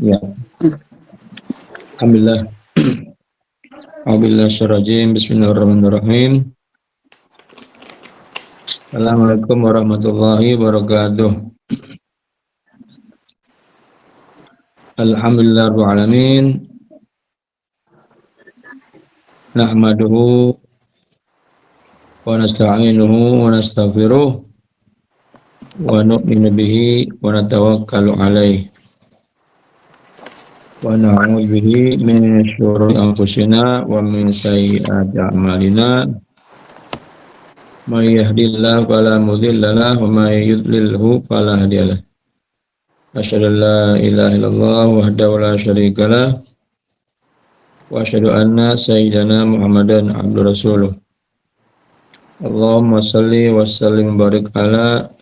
Ya, alhamdulillah. A'udzubillahi Bismillahirrahmanirrahim. Assalamualaikum warahmatullahi wabarakatuh. Alhamdulillahirabbil alamin. Nahmaduhu wa nasta'inuhu wa nastaghfiruh wa nu'minu bihi wa natawakkalu alaihi. Wa na'udzu bihi min syururi anfusina wa min sayyiati a'malina. May yahdihillahu fala mudilla lahu wa may yudlilhu fala hadiya lahu. Asyhadu an la ilaha illallah wahdahu la syarika lah wa asyhadu anna sayyidana Muhammadan abdur rasuluh. Allahumma salli wa sallim barik ala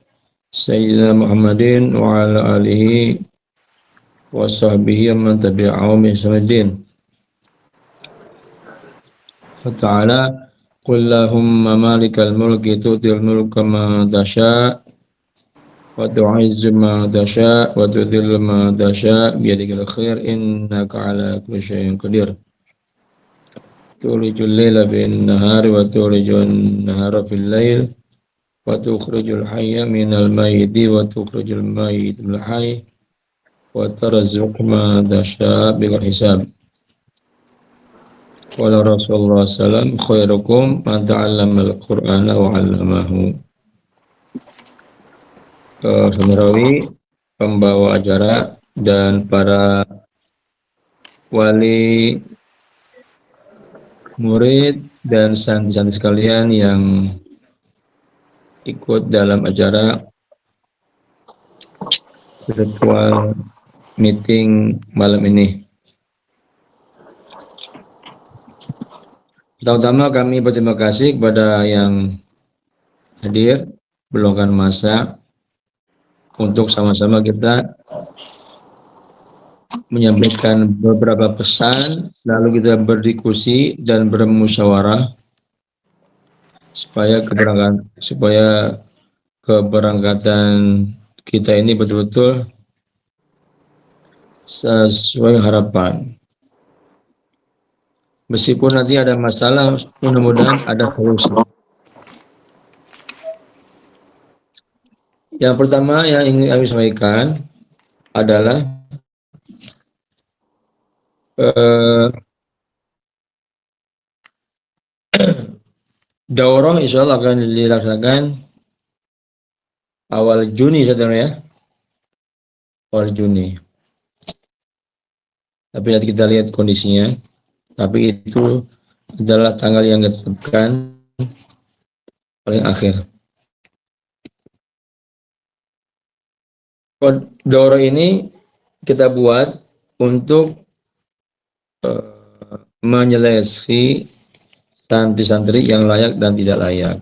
sayyidina Muhammadin wa ala alihi wa sahbihi man tabi'ahum bi ihsanin. Wa ta'ala qul lahumma malikal mulki tu'til mulka man tasha' wa tu'izzu man tasha' wa tudhillu man tasha' bi yadikal khair innaka 'ala kulli syai'in qadir. Tulijul laila bin nahari wa tulijul nahara fil lail wa tukhrijul hayya minal mayyiti wa tukhrijul mayyita minal hayy wa tarzuqu man tasha' bighairi hisab. Qala Rasulullah sallallahu khairukum man ta'allama al-Qur'ana wa 'allamahu. Saudarawi pembawa acara dan para wali murid dan santri-santri sekalian yang ikut dalam acara virtual meeting malam ini. Pertama-tama kami berterima kasih kepada yang hadir meluangkan masa untuk sama-sama kita menyampaikan beberapa pesan, lalu kita berdiskusi dan bermusyawarah supaya keberangkatan kita ini betul-betul sesuai harapan. Meskipun nanti ada masalah, mudah-mudahan ada solusi. Yang pertama yang ingin kami sampaikan adalah daurah insyaallah akan dilaksanakan awal Juni, saudara ya. Awal Juni. Tapi nanti kita lihat kondisinya. Tapi itu adalah tanggal yang ditetapkan paling akhir. Daurah ini kita buat untuk menyeleksi santri-santri yang layak dan tidak layak.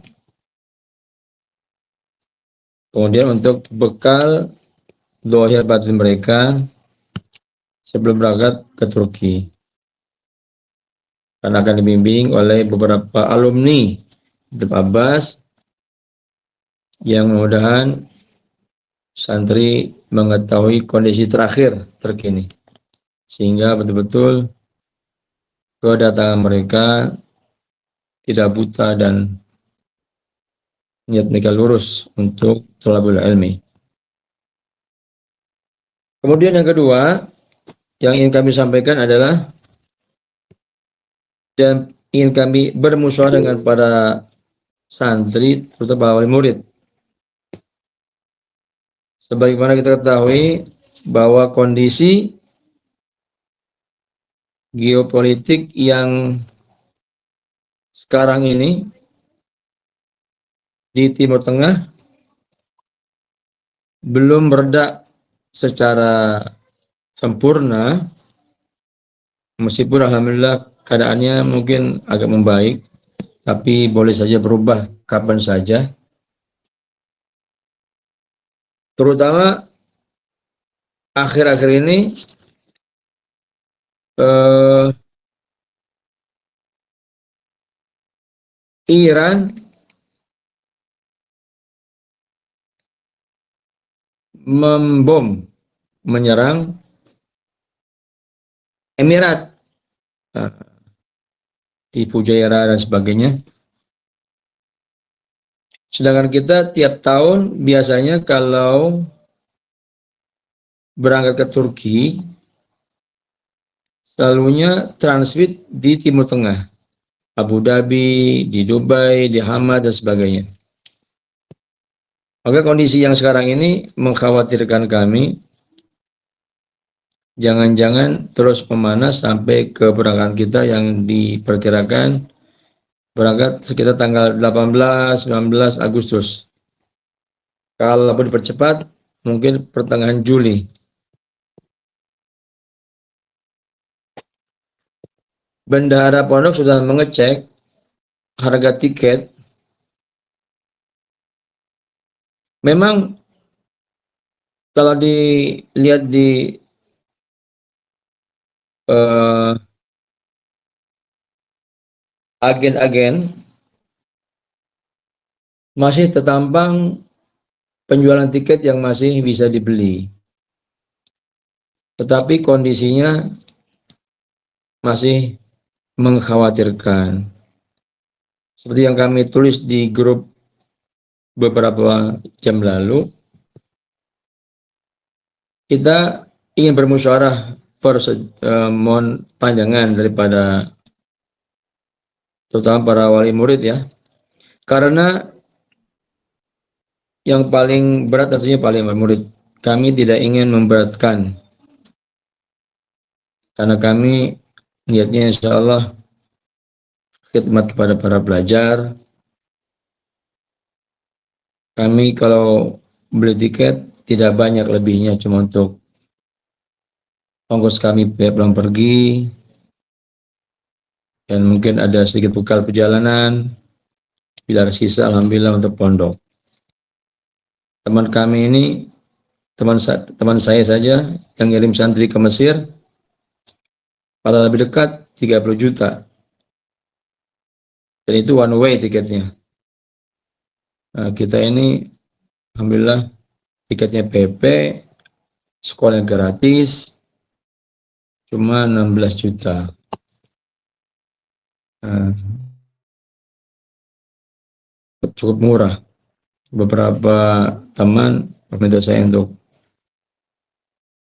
Kemudian untuk bekal zahir batin mereka sebelum berangkat ke Turki. Karena akan dibimbing oleh beberapa alumni Habib Abbas yang mudah-mudahan santri mengetahui kondisi terakhir terkini. Sehingga betul-betul kedatangan mereka tidak buta dan niat mereka lurus untuk thalabul ilmi. Kemudian yang kedua yang ingin kami sampaikan adalah dan ingin kami bermusyawarah dengan para santri terutama wali murid. Sebagaimana kita ketahui bahwa kondisi geopolitik yang sekarang ini di Timur Tengah belum mereda secara sempurna, meskipun alhamdulillah keadaannya mungkin agak membaik, tapi boleh saja berubah kapan saja. Terutama akhir-akhir ini Iran membom, menyerang Emirat, di Fujairah dan sebagainya. Sedangkan kita tiap tahun biasanya kalau berangkat ke Turki, selalunya transit di Timur Tengah, Abu Dhabi, di Dubai, di Hamad dan sebagainya. Maka kondisi yang sekarang ini mengkhawatirkan kami, jangan-jangan terus memanas sampai ke keberangkatan kita yang diperkirakan berangkat sekitar tanggal 18-19 Agustus. Kalau dipercepat, mungkin pertengahan Juli. Bendahara Pondok sudah mengecek harga tiket. Memang kalau dilihat di agen-agen, masih tertampang penjualan tiket yang masih bisa dibeli. Tetapi kondisinya masih mengkhawatirkan. Seperti yang kami tulis di grup beberapa jam lalu, kita ingin bermusyawarah mohon panjangan daripada terutama para wali murid ya. Karena yang paling berat tentunya paling wali murid. Kami tidak ingin memberatkan. Karena kami niatnya insya Allah khidmat kepada para pelajar. Kami kalau beli tiket tidak banyak lebihnya, cuma untuk ongkos kami pulang pergi, dan mungkin ada sedikit bekal perjalanan. Bila sisa, alhamdulillah untuk pondok. Teman kami ini, teman saya saja yang ngirim santri ke Mesir, pada lebih dekat 30 juta. Dan itu one way tiketnya. Nah, kita ini alhamdulillah tiketnya PP, sekolah gratis, cuma 16 juta. Nah, cukup murah. Beberapa teman meminta saya untuk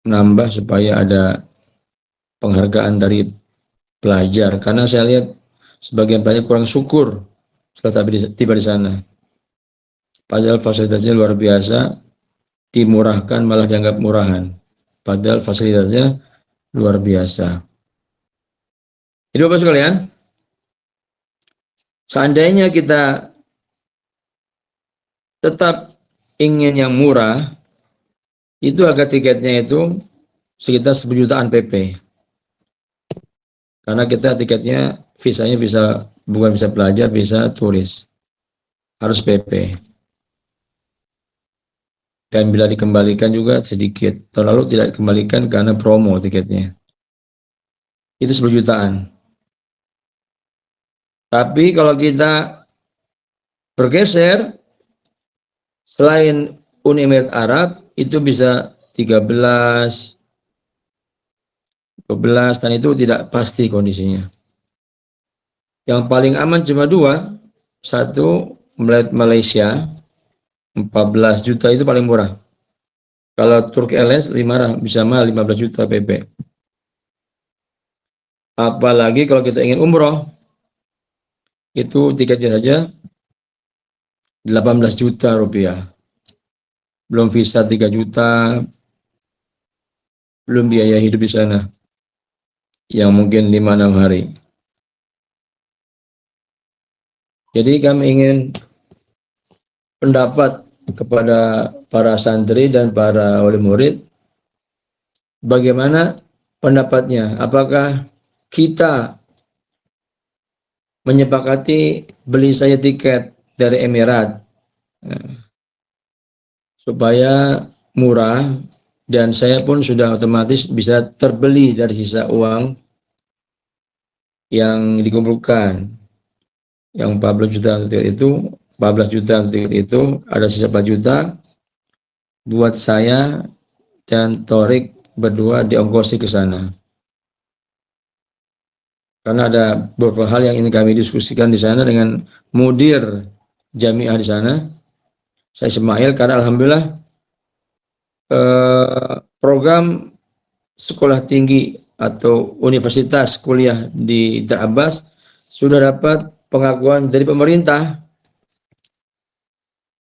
menambah supaya ada penghargaan dari pelajar. Karena saya lihat sebagian pelajar kurang syukur setelah tiba di sana. Padahal fasilitasnya luar biasa, dimurahkan malah dianggap murahan. Padahal fasilitasnya luar biasa. Jadi Bapak sekalian, seandainya kita tetap ingin yang murah, itu harga tiketnya itu sekitar 10 jutaan PP. Karena kita tiketnya, visanya bisa, bukan bisa pelajar, bisa turis. Harus PP. Dan bila dikembalikan juga sedikit. Terlalu tidak dikembalikan karena promo tiketnya. Itu 10 jutaan. Tapi kalau kita bergeser, selain Uni Emirat Arab, itu bisa 13, 12, dan itu tidak pasti kondisinya. Yang paling aman cuma dua. Satu, Malaysia, 14 juta itu paling murah. Kalau Turki Airlines bisa mah 15 juta PP. Apalagi kalau kita ingin umroh, itu tiketnya saja 18 juta rupiah. Belum visa 3 juta, belum biaya hidup di sana, yang mungkin 5-6 hari. Jadi kami ingin pendapat kepada para santri dan para wali murid, bagaimana pendapatnya? Apakah kita menyepakati beli saja tiket dari Emirat supaya murah, dan saya pun sudah otomatis bisa terbeli dari sisa uang yang dikumpulkan. Yang 14 juta tiket itu, 14 juta tiket itu ada sisa 4 juta buat saya dan Torik berdua diongkosi ke sana. karena ada beberapa hal yang ingin kami diskusikan di sana dengan mudir jamiah di sana, saya Ismail, karena alhamdulillah program sekolah tinggi atau universitas kuliah di Dar Abbas sudah dapat pengakuan dari pemerintah,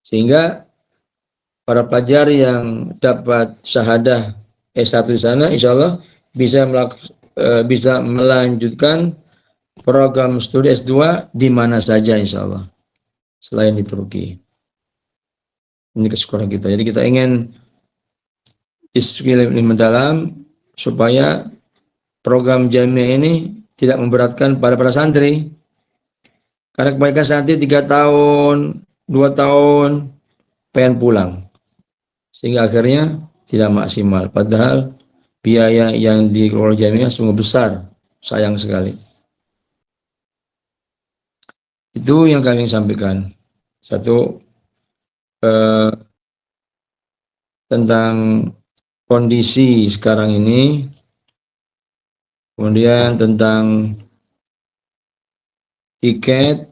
sehingga para pelajar yang dapat syahadah S1 di sana insya Allah bisa bisa melanjutkan program studi S2 di mana saja insya Allah selain di Turki. Ini kesyukuran kita. Jadi kita ingin diskusi lebih mendalam supaya program jamiah ini tidak memberatkan para santri. Karena kebanyakan santri 3 tahun, 2 tahun pengen pulang. Sehingga akhirnya tidak maksimal. Padahal biaya yang dikelola jamiah sungguh besar. Sayang sekali. Itu yang kami sampaikan. Satu, tentang kondisi sekarang ini, kemudian tentang tiket,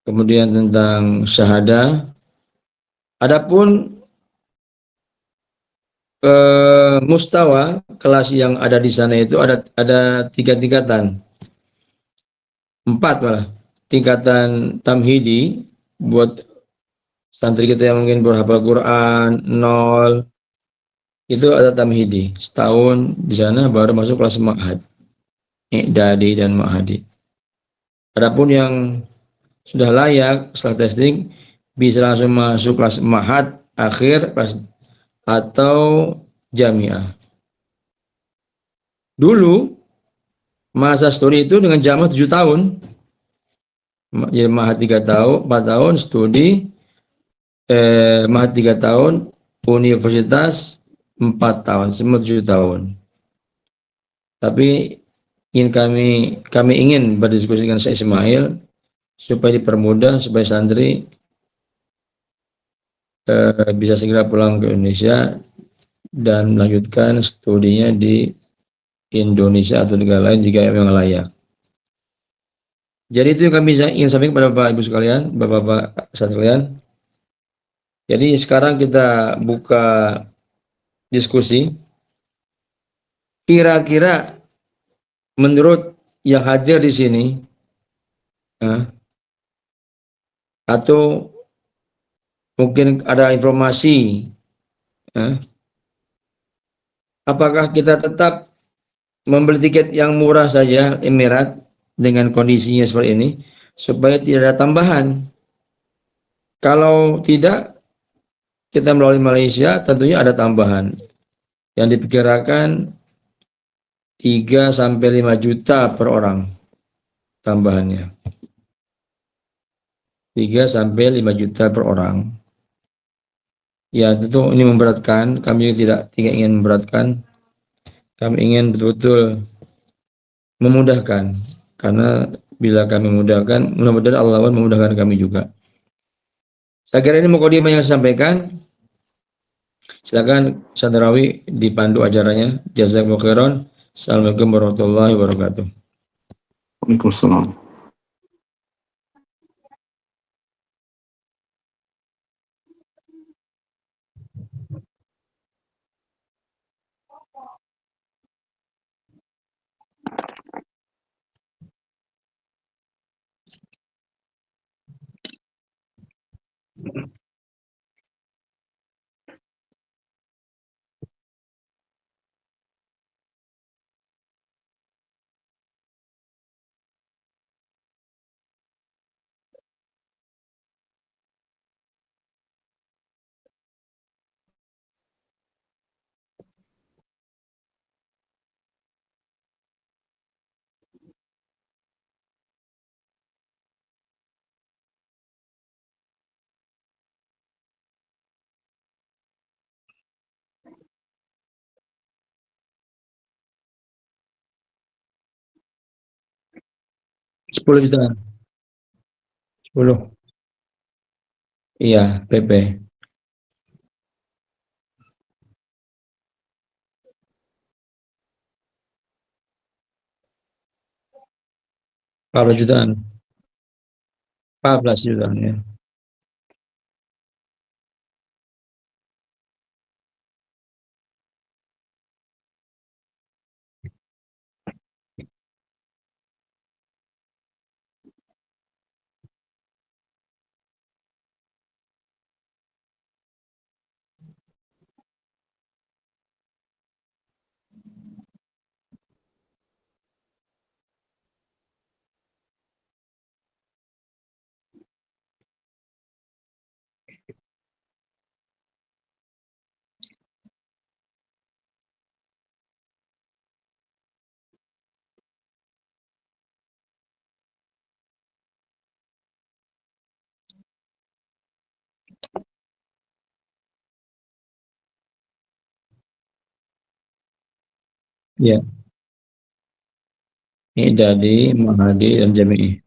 kemudian tentang syahadah. Adapun mustawa kelas yang ada di sana itu ada 3 tingkatan, 4 malah. Tingkatan tamhidi buat santri kita yang mungkin berhafal Quran 0, itu ada tamhidi. Setahun di sana baru masuk kelas ma'had, i'dadi dan ma'hadi. Adapun yang sudah layak setelah testing bisa langsung masuk kelas ma'had akhir atau jamiah. Dulu masa studi itu dengan jamaah 7 tahun. Jadi ma'had 3 tahun, 4 tahun studi, ma'had 3 tahun, universitas 4 tahun, semua 7 tahun. Tapi kami ingin berdiskusi dengan Syekh Ismail supaya dipermudah, supaya santri bisa segera pulang ke Indonesia dan melanjutkan studinya di Indonesia atau negara lain jika memang layak. Jadi itu yang kami ingin sampaikan kepada Bapak Ibu sekalian, Bapak-bapak sekalian. Jadi sekarang kita buka diskusi. Kira-kira menurut yang hadir di sini, atau mungkin ada informasi, apakah kita tetap membeli tiket yang murah saja Emirat dengan kondisinya seperti ini supaya tidak ada tambahan? Kalau tidak, kita melalui Malaysia tentunya ada tambahan yang diperkirakan 3 sampai 5 juta per orang tambahannya. 3 sampai 5 juta per orang. Ya, tentu ini memberatkan, kami tidak ingin memberatkan. Kami ingin betul-betul memudahkan, karena bila kami memudahkan, mudah-mudahan Allah memudahkan kami juga. Saya kira ini mukadimah yang saya sampaikan. Silakan Sandrawi dipandu acaranya. Jazakumullah khairan. Assalamualaikum warahmatullahi wabarakatuh. Waalaikumsalam. Sepuluh juta. 10. Iya, PP. Berapa jutaan? 14 jutaan ya. Ya, ini dari Mahadi dan Jami'i.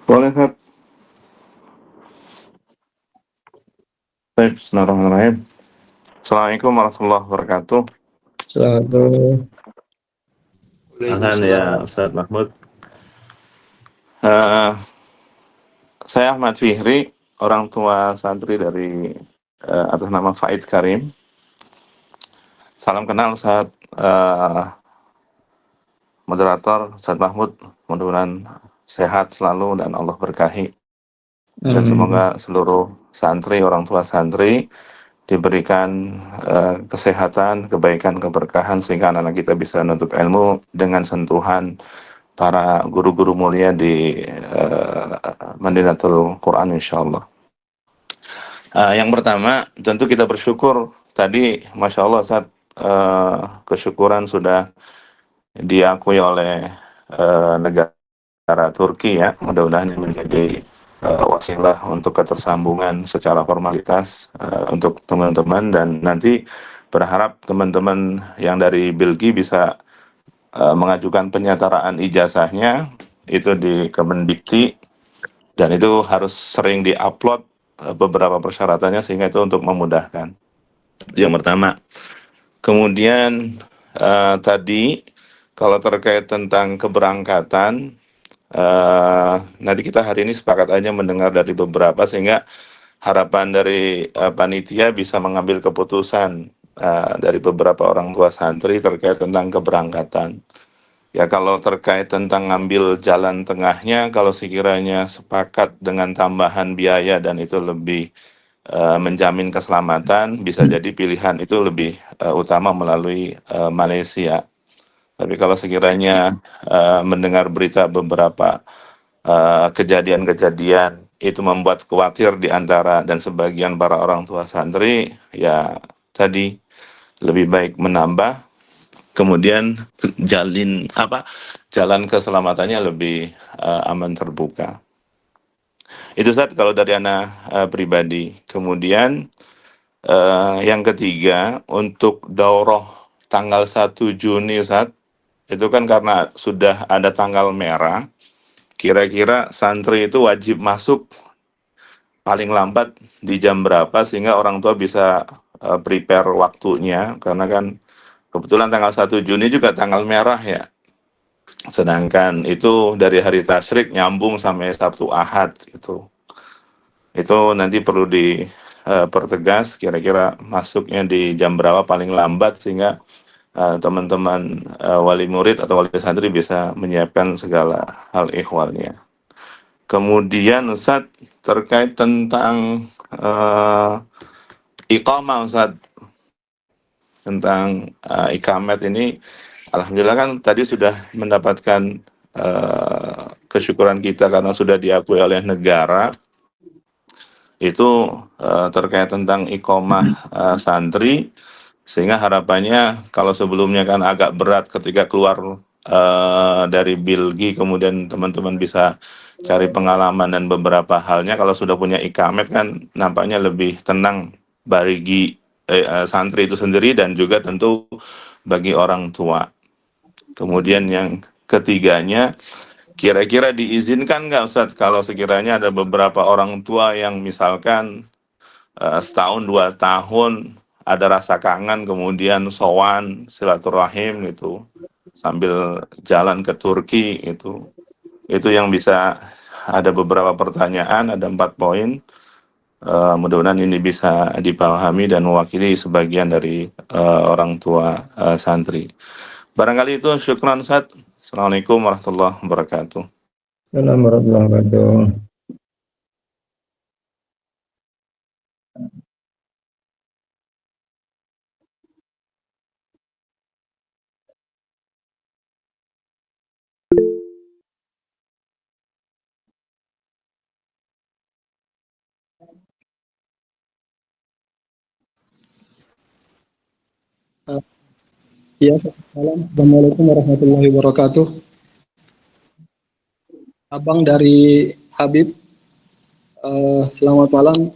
Boleh, Kak. Baik, bismillahirrahmanirrahim. Assalamualaikum warahmatullahi wabarakatuh. Selalu Ahlan ya Ustaz Mahmud. Eh, saya Ahmad Fihri, orang tua santri dari atas nama Faid Karim. Salam kenal Ustaz moderator Ustaz Mahmud. Mudah-mudahan sehat selalu dan Allah berkahi. Dan amin. semoga seluruh santri, orang tua santri diberikan kesehatan, kebaikan, keberkahan sehingga anak-anak kita bisa menuntut ilmu dengan sentuhan para guru-guru mulia di Madinatul Quran insyaallah. Yang pertama tentu kita bersyukur tadi Masya Allah saat kesyukuran sudah diakui oleh negara Turki ya, mudah-mudahan ini menjadi wasilah untuk ketersambungan secara formalitas untuk teman-teman dan nanti berharap teman-teman yang dari Belgia bisa mengajukan penyetaraan ijazahnya itu di Kemendikti dan itu harus sering diupload beberapa persyaratannya sehingga itu untuk memudahkan. Yang pertama. Kemudian tadi kalau terkait tentang keberangkatan nanti kita hari ini sepakat aja mendengar dari beberapa sehingga harapan dari panitia bisa mengambil keputusan dari beberapa orang tua santri terkait tentang keberangkatan. Ya kalau terkait tentang ngambil jalan tengahnya, kalau sekiranya sepakat dengan tambahan biaya dan itu lebih menjamin keselamatan, bisa jadi pilihan itu lebih utama melalui Malaysia. Tapi kalau sekiranya mendengar berita beberapa kejadian-kejadian itu membuat khawatir di antara dan sebagian para orang tua santri, ya tadi lebih baik menambah, kemudian jalan keselamatannya lebih aman terbuka. Itu saat kalau dari anak pribadi. Kemudian yang ketiga untuk daurah tanggal 1 Juni saat itu kan karena sudah ada tanggal merah, kira-kira santri itu wajib masuk paling lambat di jam berapa sehingga orang tua bisa prepare waktunya karena kan kebetulan tanggal 1 Juni juga tanggal merah ya. Sedangkan itu dari hari tasyrik nyambung sampai Sabtu Ahad gitu. Itu nanti perlu dipertegas kira-kira masuknya di jam berapa paling lambat sehingga teman-teman wali murid atau wali santri bisa menyiapkan segala hal ihwalnya. Kemudian Ustadz terkait tentang iqamah Ustadz, tentang ikamet ini, alhamdulillah kan tadi sudah mendapatkan kesyukuran kita karena sudah diakui oleh negara. Itu terkait tentang iqamah santri, sehingga harapannya kalau sebelumnya kan agak berat ketika keluar dari Bilgi, kemudian teman-teman bisa cari pengalaman dan beberapa halnya, kalau sudah punya ikamet kan nampaknya lebih tenang bagi santri itu sendiri dan juga tentu bagi orang tua. Kemudian yang ketiganya, kira-kira diizinkan nggak Ustadz kalau sekiranya ada beberapa orang tua yang misalkan setahun 2 tahun ada rasa kangen kemudian sowan silaturahim gitu sambil jalan ke Turki itu yang bisa ada beberapa pertanyaan, ada 4 poin. Mudah-mudahan ini bisa dipahami dan mewakili sebagian dari orang tua santri. Barangkali itu, syukran Ustaz. Assalamualaikum warahmatullahi wabarakatuh. Assalamualaikum warahmatullahi wabarakatuh. Ya, Assalamualaikum warahmatullahi wabarakatuh. Abang dari Habib, selamat malam.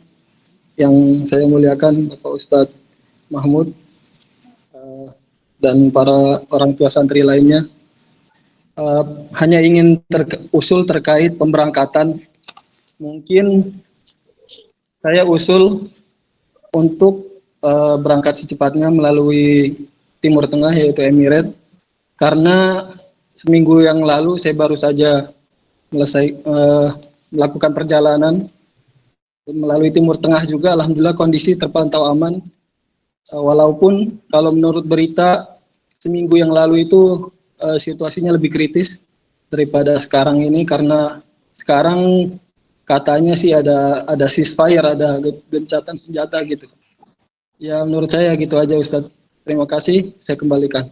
Yang saya muliakan Bapak Ustadz Mahmud dan para orang tua santri lainnya. Hanya ingin usul terkait pemberangkatan. Mungkin saya usul untuk berangkat secepatnya melalui Timur Tengah yaitu Emirat, karena seminggu yang lalu saya baru saja melakukan perjalanan melalui Timur Tengah juga. Alhamdulillah kondisi terpantau aman, walaupun kalau menurut berita seminggu yang lalu itu situasinya lebih kritis daripada sekarang ini, karena sekarang katanya sih ada ceasefire, ada gencatan senjata gitu. Ya menurut saya gitu aja Ustadz. Terima kasih, saya kembalikan.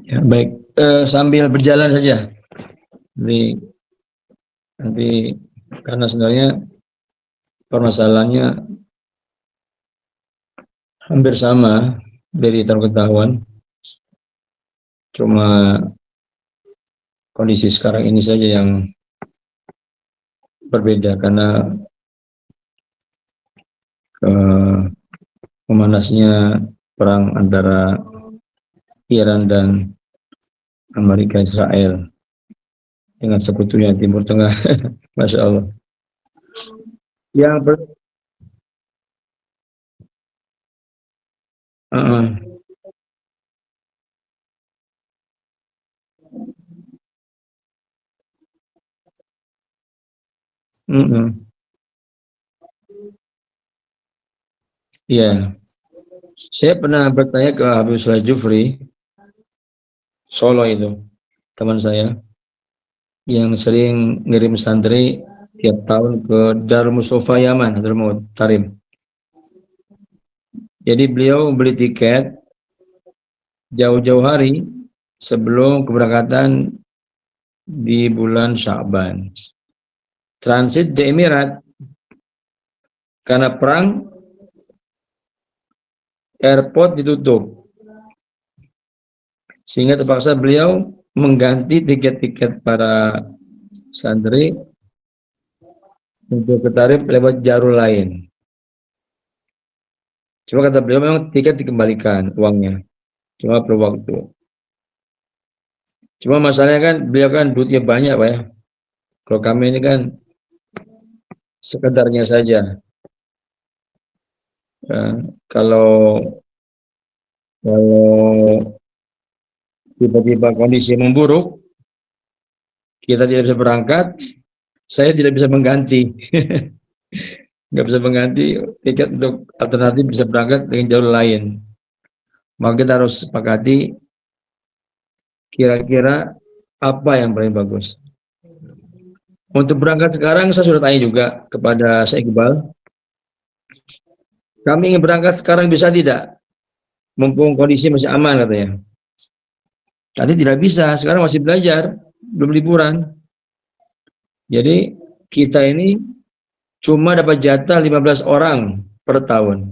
Ya, baik. Sambil berjalan saja. Nanti karena sebenarnya permasalahannya hampir sama dari tahun ke tahun, cuma kondisi sekarang ini saja yang berbeda karena memanasnya perang antara Iran dan Amerika Israel dengan sekutunya Timur Tengah. Masya Allah. Yang ber Ya, saya pernah bertanya ke Habib Saleh Jufri, Solo itu, teman saya, yang sering ngirim santri tiap tahun ke Darul Mustafa Yaman, Darul Tarim. Jadi beliau beli tiket jauh-jauh hari sebelum keberangkatan di bulan Sya'ban. Transit di Emirat, karena perang, airport ditutup. Sehingga terpaksa beliau mengganti tiket-tiket para santri untuk ke Tarim lewat jalur lain. Cuma kata beliau memang tiket dikembalikan uangnya, cuma perlu waktu. Cuma masalahnya kan beliau kan duitnya banyak Pak ya. Kalau kami ini kan sekedarnya saja. Kalau tiba-tiba kondisi memburuk, kita tidak bisa berangkat, saya tidak bisa mengganti. Nggak bisa mengganti tiket untuk alternatif bisa berangkat dengan jalur lain. Maka kita harus sepakati kira-kira apa yang paling bagus. Untuk berangkat sekarang saya sudah tanya juga kepada Syekh Iqbal. Kami ingin berangkat sekarang bisa tidak? Mumpung kondisi masih aman katanya. Tadi tidak bisa, sekarang masih belajar, belum liburan. Jadi kita ini cuma dapat jatah 15 orang per tahun.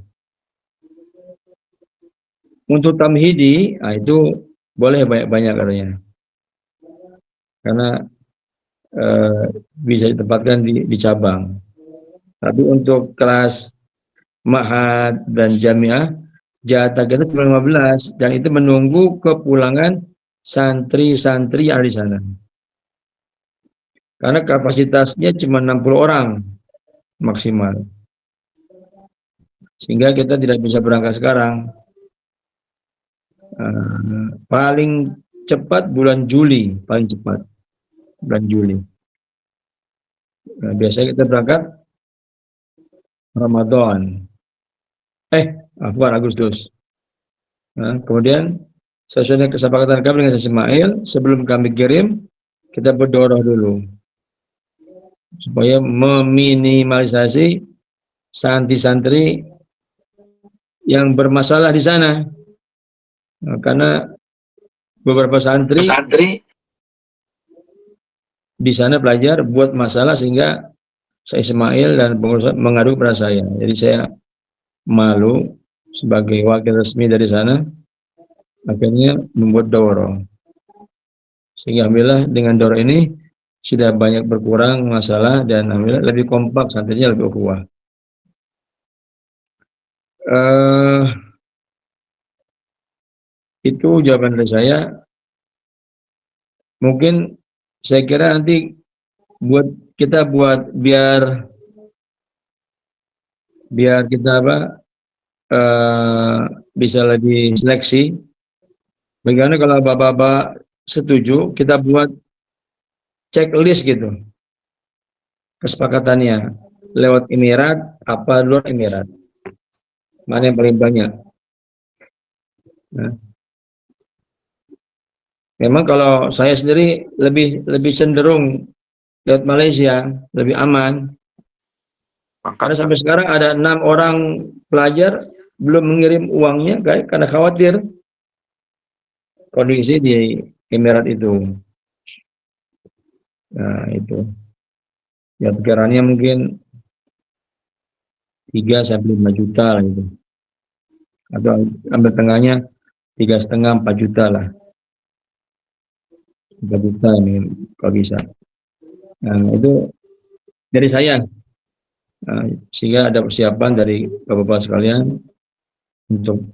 Untuk tamhidi, itu boleh banyak-banyak katanya. Karena bisa ditempatkan di cabang. Tapi untuk kelas ma'had dan jamiah, jatah kita cuma 15 dan itu menunggu kepulangan santri-santri yang ada di sana. Karena kapasitasnya cuma 60 orang maksimal. Sehingga kita tidak bisa berangkat sekarang. Paling cepat bulan Juli, paling cepat bulan Juli. Nah, biasanya kita berangkat Ramadan. Bukan Agustus. Nah, kemudian sesuai dengan kesepakatan kami dengan Ismail, sebelum kami kirim, kita berdoa dulu supaya meminimalisasi santri-santri yang bermasalah di sana. Nah, karena beberapa santri di sana belajar buat masalah sehingga saya Ismail dan pengurus mengadu kepada saya. Jadi saya malu sebagai wakil resmi dari sana, akhirnya membuat doro. Sehingga alhamdulillah dengan doro ini sudah banyak berkurang masalah dan alhamdulillah lebih kompak, santrinya lebih kuat. Itu jawaban dari saya. Mungkin saya kira nanti kita buat biar kita bisa lebih seleksi. Bagaimana kalau bapak-bapak setuju kita buat checklist gitu kesepakatannya lewat Emirat apa luar Emirat, mana yang paling banyak. Nah, memang kalau saya sendiri lebih cenderung lewat Malaysia, lebih aman. Karena sampai sekarang ada 6 orang pelajar belum mengirim uangnya karena khawatir kondisi di Emirat itu. Nah, itu. Ya pikirannya mungkin 3-5 juta lah itu. Atau ambil tengahnya 3,5-4 juta lah. 4 juta ini kalau bisa. Nah, itu dari saya. Nah, sehingga ada persiapan dari bapak-bapak sekalian untuk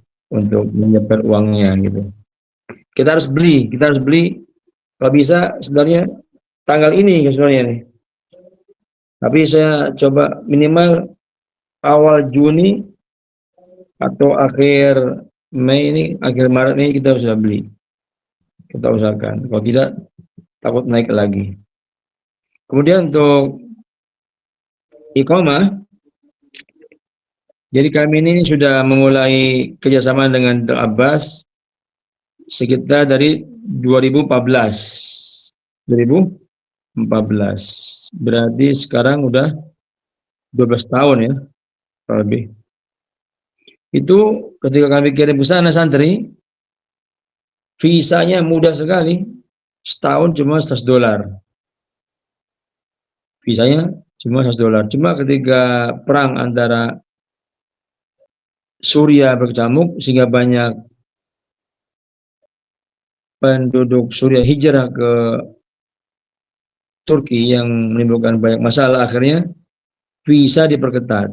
menyebar uangnya gitu. Kita harus beli kalau bisa sebenarnya tanggal ini sebenarnya nih. Tapi saya coba minimal awal Juni atau akhir Mei ini, akhir Maret ini kita sudah beli. Kita usahakan. Kalau tidak takut naik lagi. Kemudian untuk iqamah, jadi kami ini sudah memulai kerjasama dengan Dr. Abbas sekitar dari 2014. Berarti sekarang udah 12 tahun ya, lebih. Itu ketika kami kirim ke sana santri, visanya mudah sekali, setahun cuma $100. Visanya cuma $100. Cuma ketika perang antara Suriah berkecamuk sehingga banyak penduduk Suriah hijrah ke Turki yang menimbulkan banyak masalah, akhirnya visa diperketat.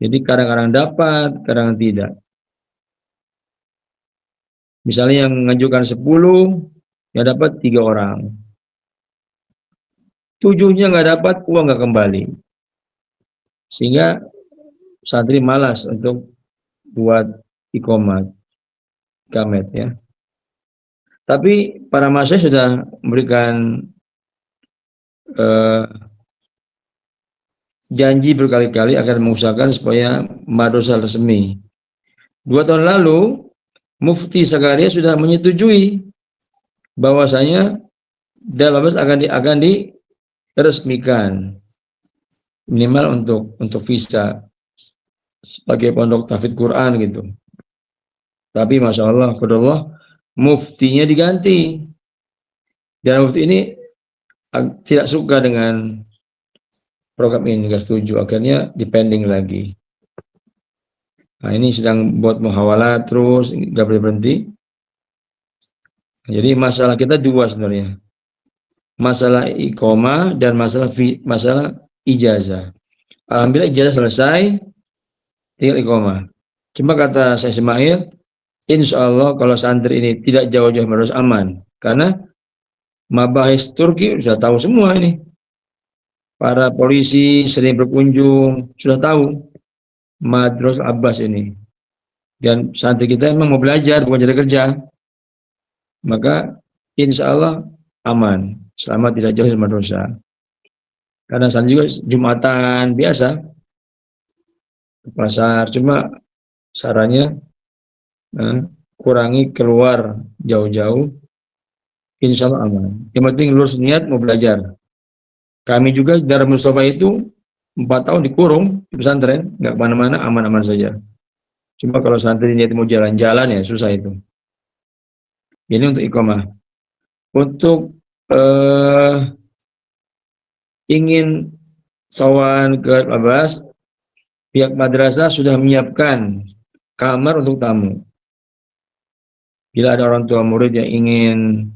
Jadi kadang-kadang dapat, kadang tidak. Misalnya yang mengajukan 10, ya dapat 3 orang. 7-nya nggak dapat, uang nggak kembali. Sehingga santri malas untuk buat iqamat, ya. Tapi para masyayikh sudah memberikan janji berkali-kali akan mengusahakan supaya madrasah resmi. 2 tahun lalu Mufti Sakaria sudah menyetujui bahwasanya Dal Abbas akan resmikan minimal untuk visa sebagai pondok tahfidz Quran gitu. Tapi masya Allah, muftinya diganti. Dan mufti ini tidak suka dengan program ini, nggak setuju. Akhirnya dipending lagi. Nah ini sedang buat muhawalah terus, nggak boleh berhenti. Jadi masalah kita dua sebenarnya. Masalah iqomah dan masalah ijazah. Alhamdulillah ijazah selesai, tinggal iqomah. Cuma kata saya Ismail, insya Allah kalau santri ini tidak jauh-jauh harus aman. Karena mabahis Turki sudah tahu semua ini. Para polisi sering berkunjung, sudah tahu Madros Abbas ini. Dan santri kita memang mau belajar, bukan cari kerja. Maka insya Allah aman, selama tidak jauh dari madrasah. Karena santri juga Jumatan biasa, ke pasar, cuma sarannya kurangi keluar jauh-jauh, insya Allah aman. Yang penting lurus niat mau belajar. Kami juga dari Mustafa itu 4 tahun dikurung di pesantren, nggak kemana-mana, aman-aman saja. Cuma kalau santri niat mau jalan-jalan ya susah itu. Ini untuk iqamah. Untuk ingin sawan ke Abbas, pihak madrasah sudah menyiapkan kamar untuk tamu. Bila ada orang tua murid yang ingin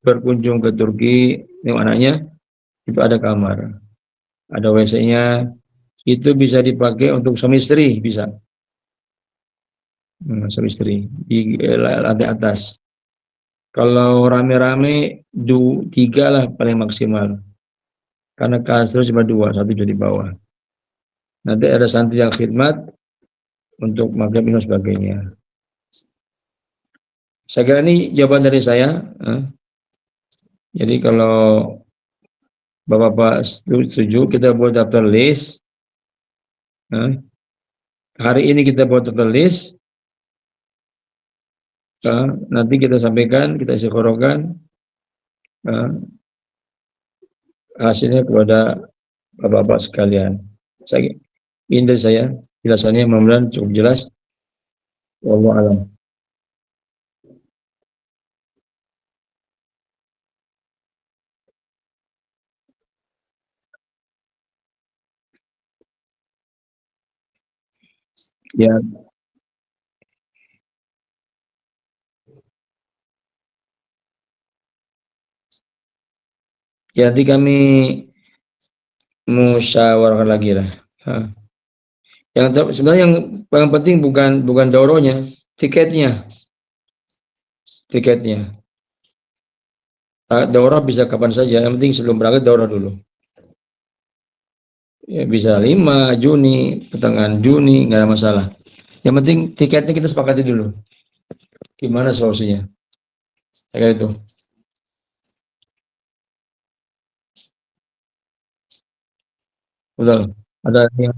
berkunjung ke Turki dengan anaknya, itu ada kamar, ada WC-nya, itu bisa dipakai untuk suami istri, bisa. Suami istri di lantai atas. Kalau rame-rame 3 lah paling maksimal. Karena kasur cuma 2, 1 di bawah. Nanti ada santri yang khidmat untuk makan minum sebagainya. Saya kira ini jawaban dari saya. Jadi kalau Bapak-bapak setuju, kita buat daftar list. Hari ini kita buat daftar list. Nanti kita sampaikan, kita istiqorohkan hasilnya kepada Bapak-bapak sekalian. Ini dari saya, jelasannya mudah-mudahan cukup jelas. Wallahu a'lam. Ya. Jadi kami musyawarahkan lagi lah. Yang sebenarnya yang paling penting bukan daurahnya, tiketnya. Daurah bisa kapan saja, yang penting sebelum berangkat daurah dulu. Ya, bisa 5 Juni, pertengahan Juni, nggak ada masalah. Yang penting tiketnya kita sepakati dulu. Gimana solusinya? Kayak itu. Betul. Ada yang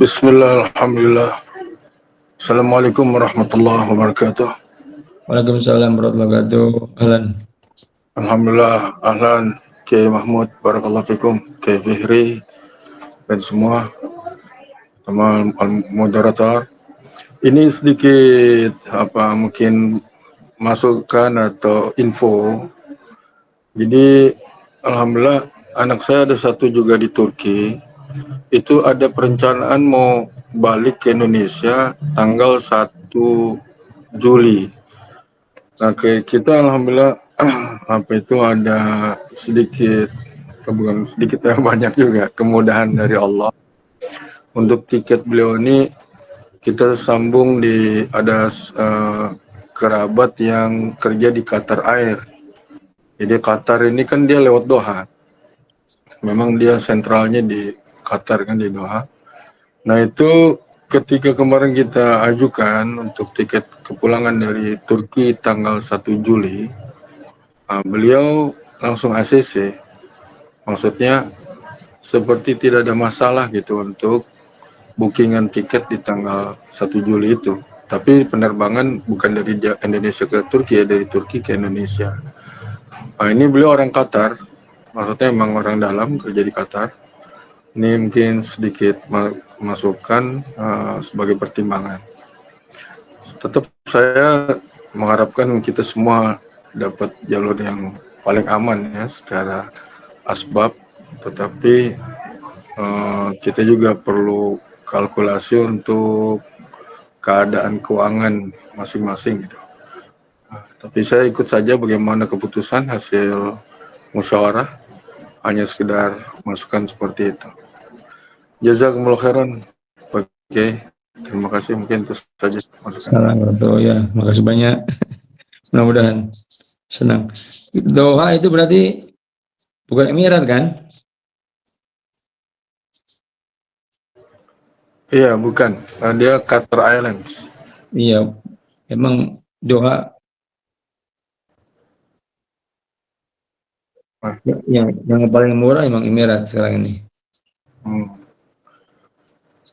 Bismillah, alhamdulillah. Assalamualaikum warahmatullahi wabarakatuh. Waalaikumsalam warahmatullahi wabarakatuh. Ahlan. Alhamdulillah, ahlan Kiai Mahmud, barakallahu fikum, Kiai Fihri, dan semua teman moderator. Ini sedikit mungkin masukan atau info. Jadi alhamdulillah anak saya ada satu juga di Turki. Itu ada perencanaan mau balik ke Indonesia tanggal 1 Juli. Nah, kita alhamdulillah ada sedikit, bukan sedikit ya, banyak juga kemudahan dari Allah. Untuk tiket beliau ini kita sambung ada kerabat yang kerja di Qatar Air. Jadi Qatar ini kan dia lewat Doha. Memang dia sentralnya di Qatar kan, di Doha. Nah itu ketika kemarin kita ajukan untuk tiket kepulangan dari Turki tanggal 1 Juli, beliau langsung ACC. Maksudnya seperti tidak ada masalah gitu untuk bookingan tiket di tanggal 1 Juli itu. Tapi penerbangan bukan dari Indonesia ke Turki ya, dari Turki ke Indonesia. Nah, ini beliau orang Qatar, maksudnya emang orang dalam kerja di Qatar. Ini mungkin sedikit masukan sebagai pertimbangan. Tetap saya mengharapkan kita semua dapat jalur yang paling aman ya secara asbab, tetapi kita juga perlu kalkulasi untuk keadaan keuangan masing-masing gitu. Tapi saya ikut saja bagaimana keputusan hasil musyawarah, hanya sekedar masukan seperti itu. Jazakumullah khairan. Oke, terima kasih, mungkin itu saja masukan. Assalamualaikum ya, makasih banyak. Mudah-mudahan senang. Doha itu berarti bukan Emirat kan? Iya, bukan. Dia Qatar Airlines. Iya, emang Doha yang paling murah emang Emirat sekarang ini.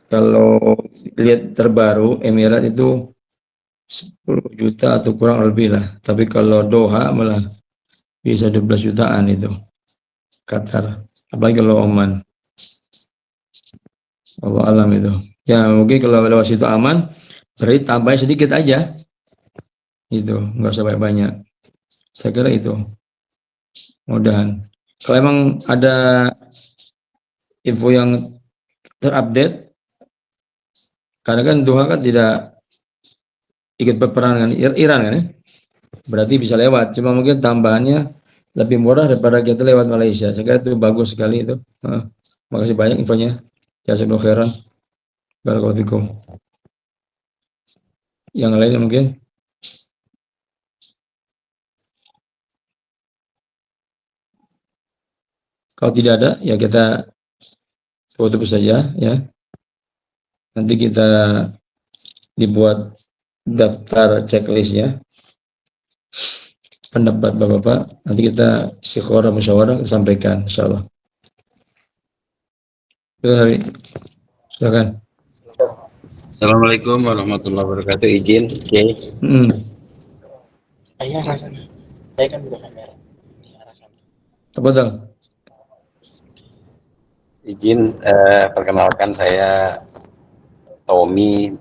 Kalau lihat terbaru Emirat itu 10 juta atau kurang lebih lah. Tapi kalau Doha malah bisa 12 jutaan itu Qatar. Apalagi kalau Oman. Allah alam itu. Ya mungkin kalau lewat situ aman, berarti tambah sedikit aja. Itu nggak usah banyak-banyak. Saya kira itu. Mudahan. Kalau emang ada info yang terupdate, karena kan Doha kan tidak ikut berperang dengan Iran kan ya? Berarti bisa lewat. Cuma mungkin tambahannya lebih murah daripada kita lewat Malaysia. Saya kira itu bagus sekali itu. Makasih banyak infonya. Jazakallahu khairan. Barakallahu fikum. Yang lainnya mungkin. Kalau tidak ada, ya kita tutup saja ya. Nanti kita dibuat daftar checklist ya. Pendapat Bapak-bapak, nanti kita istiqorah musyawarah sampaikan insyaallah. Silakan. Assalamualaikum warahmatullahi wabarakatuh. Izin, Kiai. Ayah rasanya. Saya kan buka kamera. Ini arah sana. Tafadhal. Izin perkenalkan saya Tommy,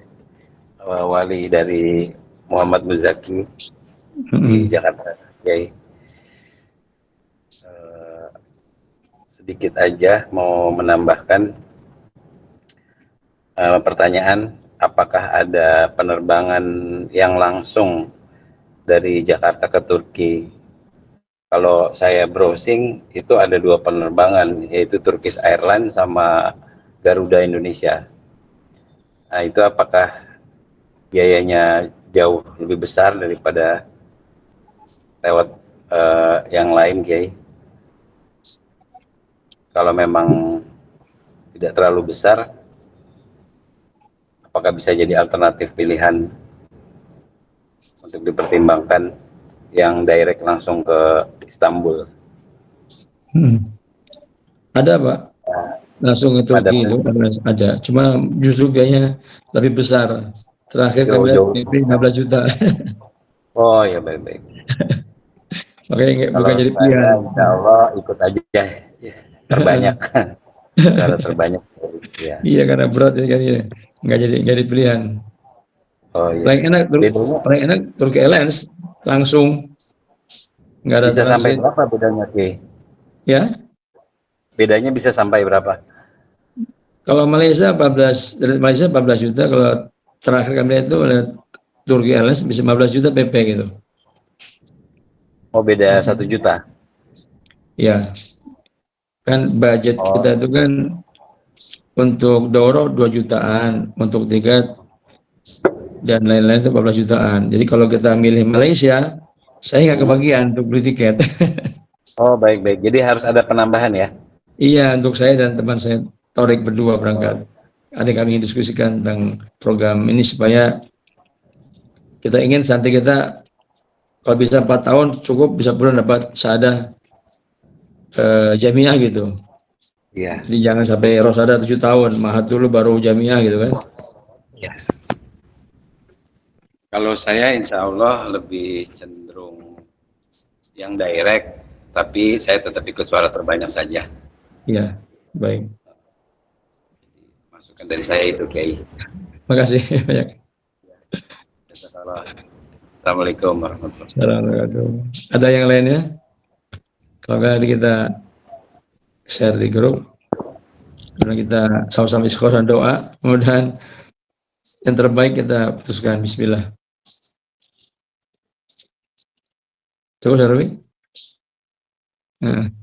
wali dari Muhammad Muzaki di Jakarta. Kiai. Sedikit aja mau menambahkan pertanyaan, apakah ada penerbangan yang langsung dari Jakarta ke Turki? Kalau saya browsing itu ada 2 penerbangan, yaitu Turkish Airlines sama Garuda Indonesia. Nah itu apakah biayanya jauh lebih besar daripada lewat yang lain, Kiai? Kalau memang tidak terlalu besar, apakah bisa jadi alternatif pilihan untuk dipertimbangkan yang direct langsung ke Istanbul? Ada Pak, langsung ke Turki itu ada. Cuma justru biayanya lebih besar. Terakhir kami lihat 15 juta. Oh ya, baik-baik. Makanya bukan jadi pilihan. Insya Allah ikut aja ya, terbanyak. Cara terbanyak ya. Iya karena berat ya kan ya. Nggak jadi pilihan. Oh iya. Paling enak Turki Airlines langsung. Nggak ada bisa transit. Sampai berapa bedanya, Ki? Ya. Bedanya bisa sampai berapa? Kalau Malaysia 14 juta, kalau terakhir kami lihat itu Turki Airlines bisa 15 juta PP gitu. Oh beda 1 juta? Ya. Kan budget kita itu kan untuk Doro 2 jutaan, untuk tiket dan lain-lain itu 14 jutaan. Jadi kalau kita milih Malaysia, saya nggak kebagian untuk beli tiket. Oh, baik-baik. Jadi harus ada penambahan ya? Iya, untuk saya dan teman saya Torik berdua berangkat. Ada kami diskusikan tentang program ini supaya kita ingin santri kita kalau bisa 4 tahun cukup bisa bulan dapat syahadah jamiah gitu. Iya. Jadi jangan sampai rosada 7 tahun, mahat dulu baru jamiah gitu kan. Ya. Kalau saya insya Allah lebih cenderung yang direct, tapi saya tetap ikut suara terbanyak saja. Iya, baik. Masukan dari saya itu, Kiai. Makasih banyak. Assalamualaikum warahmatullahi wabarakatuh. Assalamualaikum. Ada yang lainnya? Kalau nggak nanti kita share di grup. Karena kita sama-sama istiqomah dan doa. Mudah-mudahan yang terbaik kita putuskan. Bismillah. Coba Sarwi. Nah.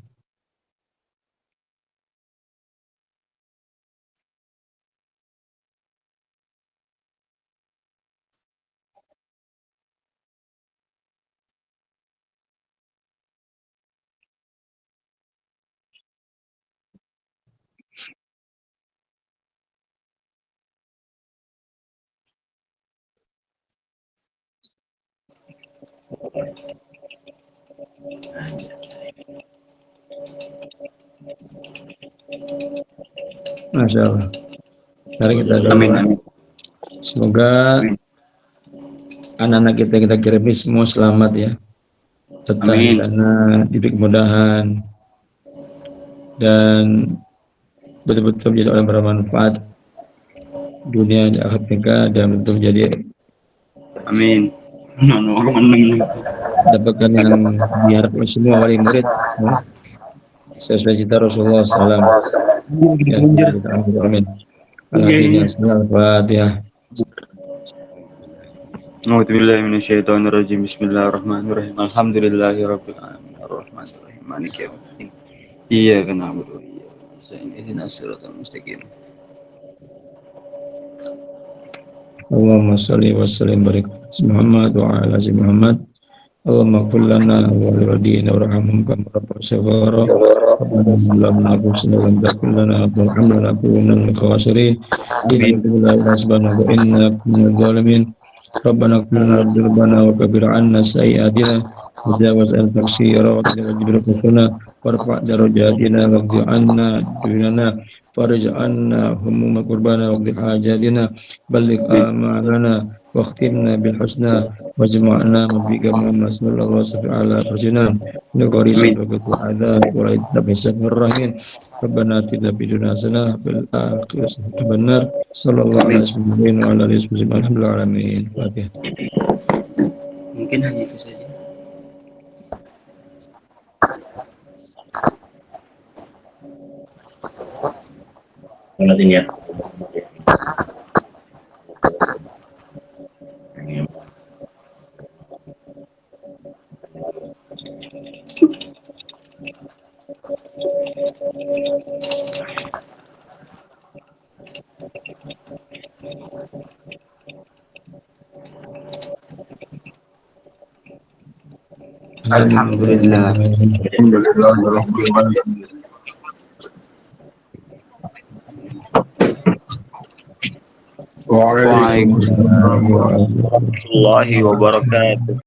Masya Allah. Mari kita doa. Semoga anak-anak kita kirim semua selamat ya. Tetap di sana diberi kemudahan dan betul-betul menjadi orang bermanfaat dunia dan akhirat mereka dan betul menjadi dapatkan yang diharapkan semua wali murid ya. Sesuai cita Rasulullah SAW. Amin. Al-Fatihah. A'udzubillahi minasyaitonirrajim. Bismillahirrahmanirrahim. Alhamdulillahirabbil alamin. Arrahmanirrahim. Maliki yaumiddin. Iyyaka na'budu wa iyyaka nasta'in. Ihdinas siratal mustaqim. Allahumma shalli wa sallim barik Muhammad wa ala ali Muhammad. Allahumma qul lana wa liwalidina warhamhum kama rabbayana shaghara. Rabbana la tuzigh qulubana ba'da idh hadaytana wa hab lana min ladunka rahmatan innaka antal wahhab. Khasirin. Inna subhanahu wa inna minadh dhalimin. Rabbana qulna rabbana wa kabir 'anna sayyi'atina wa jawaz al-taqsira wa tajawaz al-kufuna warfa' darajatina wa ghfir 'anna dunana farij 'anna humuma qurbana wa qdi hajatina balligh amalana واختمنا بالحسنى واجمعنا بك محمد صلى الله عليه وسلم نقري سبقة العذاب وعيدنا بسبب الرحيم ربنا اتنا بدنا حسنة في الآخرة حسنة النار صلى الله عليه وسلم وعلى آله وسلم الحمد لله العالمين. Fatihah. Mungkin hanya itu saja. Lanjutin ya. Alhamdulillah. Waalaikumsalam. Warahmatullahi wabarakatuh.